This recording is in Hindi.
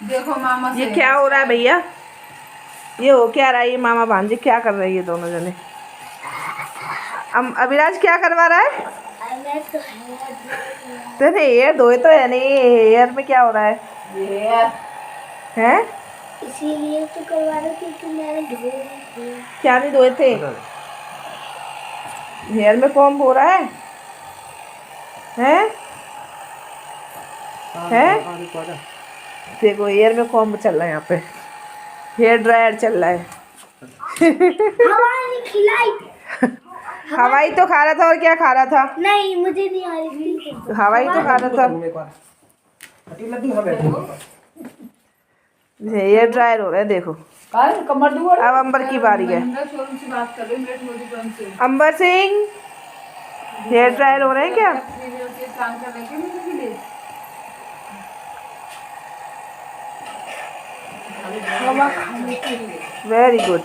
देखो मामा ये क्या हो रहा है भैया? ये हो क्या रहा है? ये मामा भांजी क्या कर रही है दोनों जने? अभिराज क्या करवा रहा है? तेरे हेयर धोए तो है नहीं, हेयर में क्या हो रहा है? हेयर हैं? इसीलिए तो करवा रही थी कि मैंने धोए थे। क्या नहीं धोए थे? हेयर में कॉम्ब हो रहा है? हैं? हैं? देखो हेयर में कॉम्ब चल रहा है यहाँ पे, हेयर ड्रायर चल रहा है। हवाई खिलाई। हवाई तो खा रहा था, और क्या खा रहा था? नहीं मुझे नहीं आ रही थी। हवाई तो खा रहा था। हेयर ड्रायर हो रहा है देखो। कमर दूर। अब अंबर की बारी है। शोरूम से बात कर रही हूँ, मेरे दुकान से। अंबर सिंह, हेयर ड्रायर हो रहे हैं क्या? काम कर रहे थे। Very good.